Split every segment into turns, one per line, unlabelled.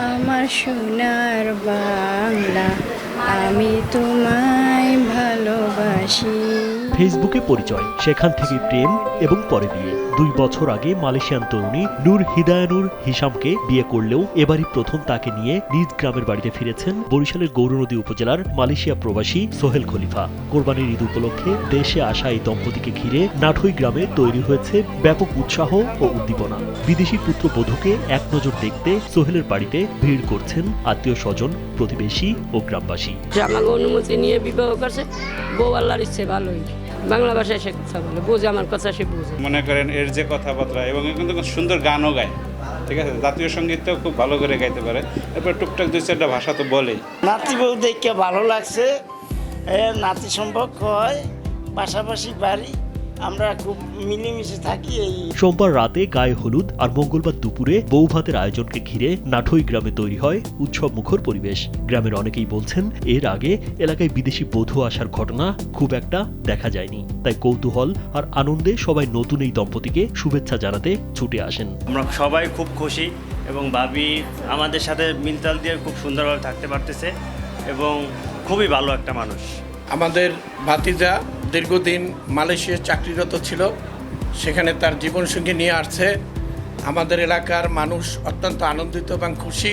আমার সোনার বাংলা, আমি তোমায় ভালোবাসি।
ফেসবুকে পরিচয়, সেখান থেকে প্রেম এবং পরে বিয়ে। 2 বছর আগে মালয়েশিয়ান তরুণী নূর হিদায়ানুর হিসামকে বিয়ে করলেও এবারই প্রথম তাকে নিয়ে নিজ গ্রামের বাড়িতে ফিরেছেন বরিশালের গৌরনদী উপজেলার মালয়েশিয়া প্রবাসী সোহেল খলিফা। কোরবানির ঈদ উপলক্ষে দেশে আসা এই দম্পতিকে ঘিরে নাঠই গ্রামে তৈরি হয়েছে ব্যাপক উৎসাহ ও উদ্দীপনা। বিদেশি পুত্রবধূকে এক নজর দেখতে সোহেলের বাড়িতে ভিড় করছেন আত্মীয় স্বজন, প্রতিবেশী ও গ্রামবাসী।
আমাকে অনুমতি নিয়ে বিবাহ করছে, বউ আল্লাহর ইচ্ছে ভালোই। বাংলা ভাষায় সে কথা বলে, বোঝে আমার কথা, সে বোঝে।
মনে করেন এর যে কথাবার্তা এবং কিন্তু সুন্দর গানও গায়, ঠিক আছে, জাতীয় সঙ্গীতটাও খুব ভালো করে গাইতে পারে। এরপর টুকটাক 2-4টা ভাষা তো বলেই।
নাতি বউ দেখে ভালো লাগছে, নাতি সম্পর্ক হয়, পাশাপাশি বাড়ি, আমরা খুব মিলেমিশে থাকি। এই
সোমবার রাতে গায়ে হলুদ আর মঙ্গলবার দুপুরে বৌভাতের আয়োজনকে ঘিরে নাঠই গ্রামে তৈরি হয় উৎসব মুখর পরিবেশ। গ্রামের অনেকেই বলছেন এর আগে এলাকায় বিদেশি বধূ আসার ঘটনা খুব একটা দেখা যায়নি, তাই কৌতূহল আর আনন্দে সবাই নতুন এই দম্পতিকে শুভেচ্ছা জানাতে ছুটে আসেন।
আমরা সবাই খুব খুশি এবং ভাবি আমাদের সাথে মিলতাল দিয়ে খুব সুন্দরভাবে থাকতে পারতেছে এবং খুবই ভালো একটা মানুষ।
আমাদের ভাতিজা দীর্ঘদিন মালয়েশিয়ায় চাকরিরত ছিল, সেখানে তার জীবনসঙ্গী নিয়ে আসছে। আমাদের এলাকার মানুষ অত্যন্ত আনন্দিত এবং খুশি,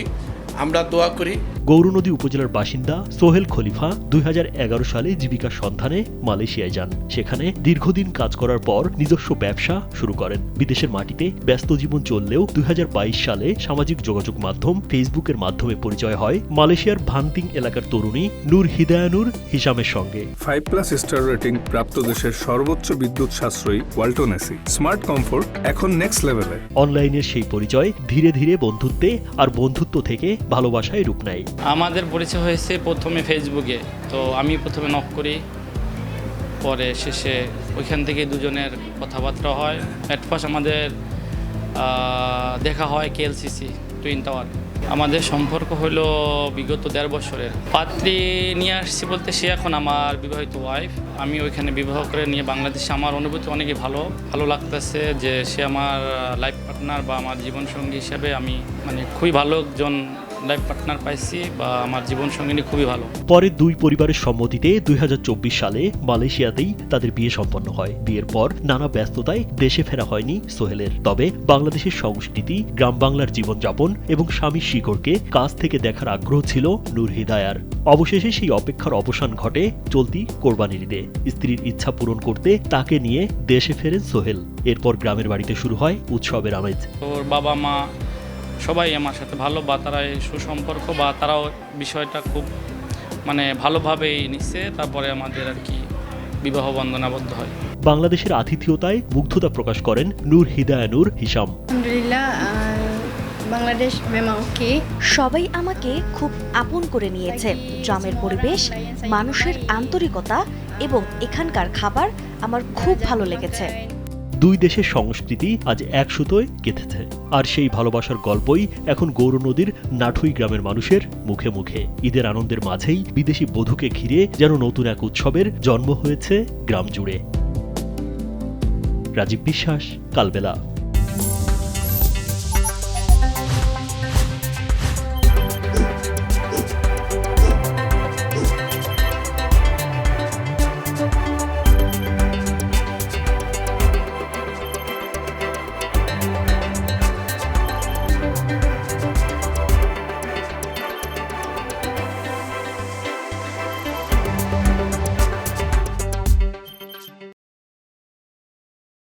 আমরা দোয়া করি।
গৌরনদী উপজেলার বাসিন্দা সোহেল খলিফা 2011 সালে জীবিকার সন্ধানে মালয়েশিয়ায় যান। সেখানে দীর্ঘদিন কাজ করার পর নিজস্ব ব্যবসা শুরু করেন। বিদেশের মাটিতে ব্যস্ত জীবন চললেও 2022 সালে সামাজিক যোগাযোগ মাধ্যম ফেসবুকের মাধ্যমে পরিচয় হয় মালয়েশিয়ার ভান্তিং এলাকার তরুণী নূর হিদায়ানুর হিসামের সঙ্গে।
5+ স্টার রেটিং প্রাপ্ত দেশের সর্বোচ্চ বিদ্যুৎ সাশ্রয়ী ওয়ালটন এসি স্মার্ট কমফোর্ট এখন নেক্সট লেভেলে।
অনলাইনের সেই পরিচয় ধীরে ধীরে বন্ধুত্বে আর বন্ধুত্ব থেকে ভালোবাসায় রূপ নেয়।
আমাদের পরিচয় হয়েছে প্রথমে ফেসবুকে, তো আমি প্রথমে নক করি, পরে শেষে ওইখান থেকে দুজনের কথাবার্তা হয়। অ্যাট ফার্স্ট আমাদের দেখা হয় KLCC টুইন টাওয়ার। আমাদের সম্পর্ক হলো বিগত 1.5 বছরের। পাত্রী নিয়ে আসছি বলতে সে এখন আমার বিবাহিত ওয়াইফ। আমি ওইখানে বিবাহ করে নিয়ে বাংলাদেশে আমার অনুভূতি অনেকই ভালো লাগতেছে যে সে আমার লাইফ পার্টনার বা আমার জীবনসঙ্গী হিসেবে আমি খুবই ভালো একজন লাইফ পার্টনার পাইছি বা আমার জীবনসঙ্গিনী খুবই ভালো।
পরে দুই পরিবারের সম্মতিতে 2024 সালে মালয়েশিয়াতেই তাদের বিয়ে সম্পন্ন হয়। বিয়ের পর নানা ব্যস্ততায় দেশে ফেরা হয়নি সোহেলের। তবে বাংলাদেশের সংস্কৃতি, গ্রাম বাংলার জীবনযাপন এবং স্বামীর শিকড়কে কাছ থেকে দেখার আগ্রহ ছিল নূর হিদায়ার। অবশেষে সেই অপেক্ষার অবসান ঘটে চলতি কোরবানির ঈদে। স্ত্রীর ইচ্ছা পূরণ করতে তাকে নিয়ে দেশে ফেরেন সোহেল। এরপর গ্রামের বাড়িতে শুরু হয় উৎসবের আমেজ।
ওর বাবা মা সবাই আমার সাথে ভালো, বা তারা সুসম্পর্ক, বা তারাও বিষয়টা খুব ভালোভাবেই নিচ্ছে। তারপরে আমাদের আর কি বিবাহ বন্ধনাবদ্ধ হয়।
বাংলাদেশের আতিথেয়তায় মুগ্ধতা প্রকাশ করেন নূর হিদায়ানুর হিসাম।
আলহামদুলিল্লাহ, বাংলাদেশ মেমাওকে
সবাই আমাকে খুব আপন করে নিয়েছে। গ্রামের পরিবেশ, মানুষের আন্তরিকতা এবং এখানকার খাবার আমার খুব ভালো লেগেছে।
দুই দেশের সংস্কৃতি আজ এক সুতোয় গেঁথেছে, আর সেই ভালোবাসার গল্পই এখন গৌরনদীর নাঠই গ্রামের মানুষের মুখে মুখে। ঈদের আনন্দের মাঝেই বিদেশি বধূকে ঘিরে যেন নতুন এক উৎসবের জন্ম হয়েছে গ্রাম জুড়ে। রাজীব বিশ্বাস, কালবেলা।